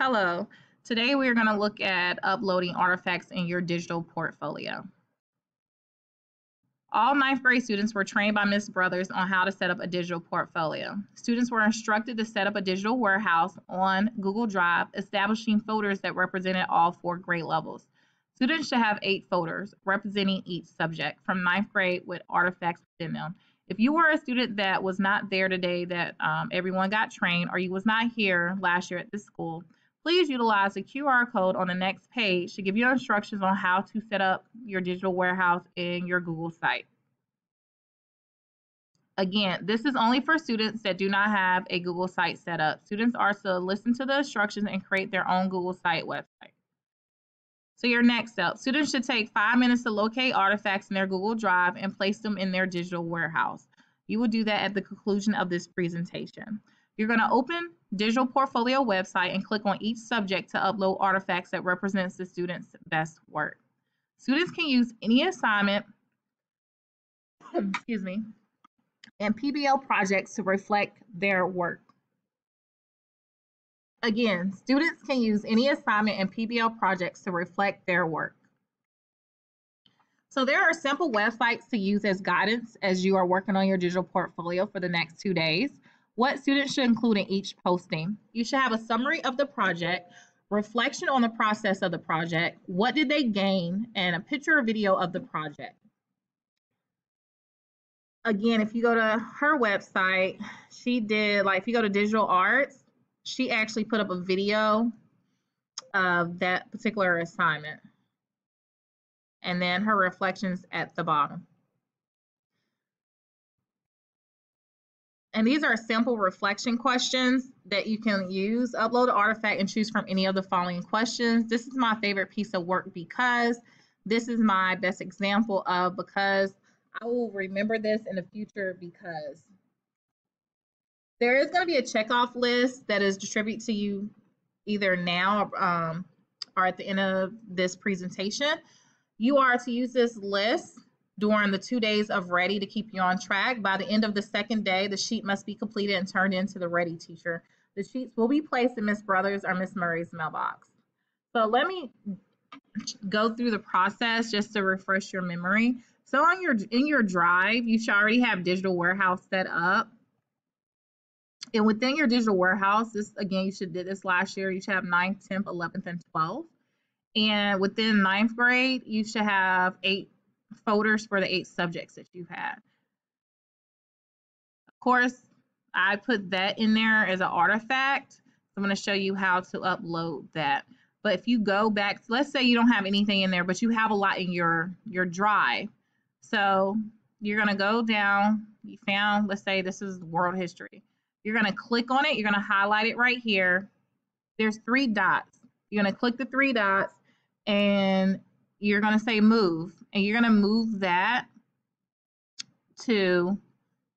Hello. Today we are going to look at uploading artifacts in your digital portfolio. All ninth grade students were trained by Ms. Brothers on how to set up a digital portfolio. Students were instructed to set up a digital warehouse on Google Drive, establishing folders that represented all 4 grade levels. Students should have 8 folders representing each subject from ninth grade with artifacts within them. If you were a student that was not there today that everyone got trained, or you was not here last year at this school, please utilize the QR code on the next page to give you instructions on how to set up your digital warehouse in your Google site. Again, this is only for students that do not have a Google site set up. Students are to listen to the instructions and create their own Google site website. So your next step, students should take 5 minutes to locate artifacts in their Google Drive and place them in their digital warehouse. You will do that at the conclusion of this presentation. You're going to open Digital Portfolio website and click on each subject to upload artifacts that represents the student's best work. Students can use any assignment, excuse me, and PBL projects to reflect their work. Again, students can use any assignment and PBL projects to reflect their work. So there are simple websites to use as guidance as you are working on your digital portfolio for the next 2 days. What students should include in each posting? You should have a summary of the project, reflection on the process of the project, what did they gain, and a picture or video of the project. Again, if you go to her website, she did, like if you go to digital arts, she actually put up a video of that particular assignment. And then her reflections at the bottom. And these are simple reflection questions that you can use. Upload an artifact and choose from any of the following questions. This is my favorite piece of work because this is my best example of because I will remember this in the future because there is going to be a checkoff list that is distributed to you either now or at the end of this presentation. You are to use this list during the 2 days of Ready to keep you on track. By the end of the second day, the sheet must be completed and turned into the Ready teacher. The sheets will be placed in Ms. Brothers or Ms. Murray's mailbox. So let me go through the process just to refresh your memory. So in your drive, you should already have digital warehouse set up. And within your digital warehouse, this again, you should did this last year. You should have 9th, 10th, 11th, and 12th. And within ninth grade, you should have 8 folders for the 8 subjects that you had. Of course, I put that in there as an artifact. I'm going to show you how to upload that. But if you go back, let's say you don't have anything in there, but you have a lot in your drive. So you're going to go down. You found, let's say this is world history. You're going to click on it. You're going to highlight it right here. There's 3 dots. You're going to click the 3 dots and you're going to say move. And you're going to move that to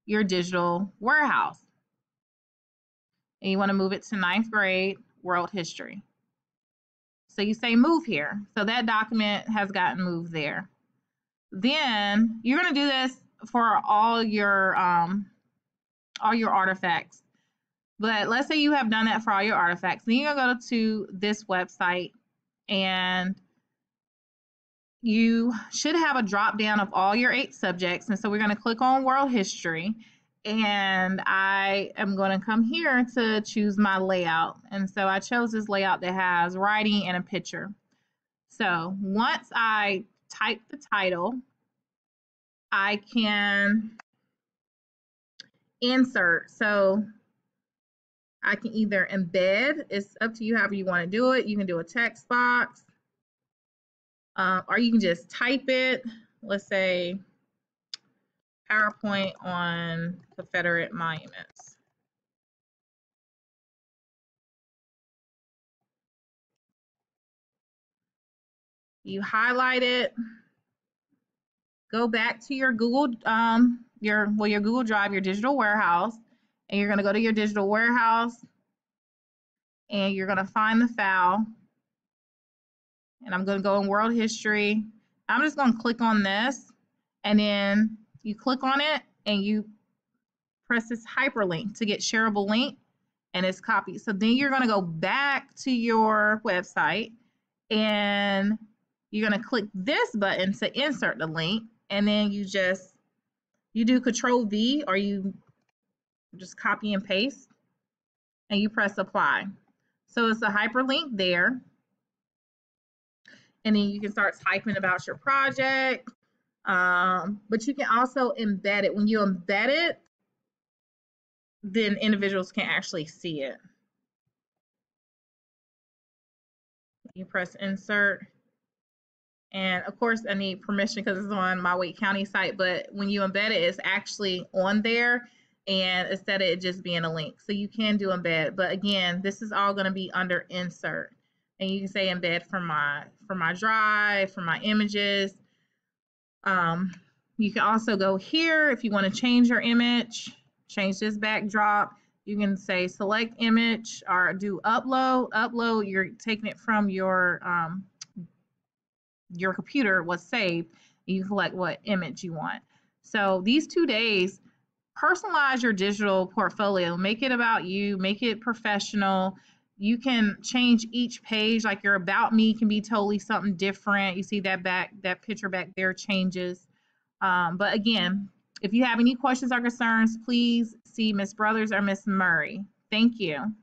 your digital warehouse. And you want to move it to 9th grade world history. So you say move here. So that document has gotten moved there. Then you're going to do this for all your artifacts. But let's say you have done that for all your artifacts. Then you're going to go to this website and you should have a drop down of all your 8 subjects. And so we're going to click on world history. And I am going to come here to choose my layout. And so I chose this layout that has writing and a picture. So once I type the title, I can insert. So I can either embed, it's up to you however you want to do it. You can do a text box, or you can just type it. Let's say PowerPoint on Confederate monuments. You highlight it, go back to your Google, your Google Drive, your digital warehouse, and you're going to go to your digital warehouse and you're going to find the file. And I'm going to go in world history. I'm just going to click on this, and then you click on it and you press this hyperlink to get shareable link, and it's copied. So then you're going to go back to your website and you're going to click this button to insert the link, and then you do Control V, or you just copy and paste, and you press apply. So it's a hyperlink there, and then you can start typing about your project. But you can also embed it. When you embed it, then individuals can actually see it. You press insert. And of course, I need permission because it's on my Wake County site. But when you embed it, it's actually on there, and instead of it just being a link. So you can do embed. But again, this is all going to be under insert. And you can say embed from my drive, from my images. You can also go here if you want to change your image, change this backdrop. You can say select image or do upload. Upload, you're taking it from your computer was saved. You select what image you want. So these 2 days, personalize your digital portfolio. Make it about you. Make it professional. You can change each page. Like your about me can be totally something different. You see that picture back there changes. But again, if you have any questions or concerns, please see Ms. Brothers or Ms. Murray. Thank you.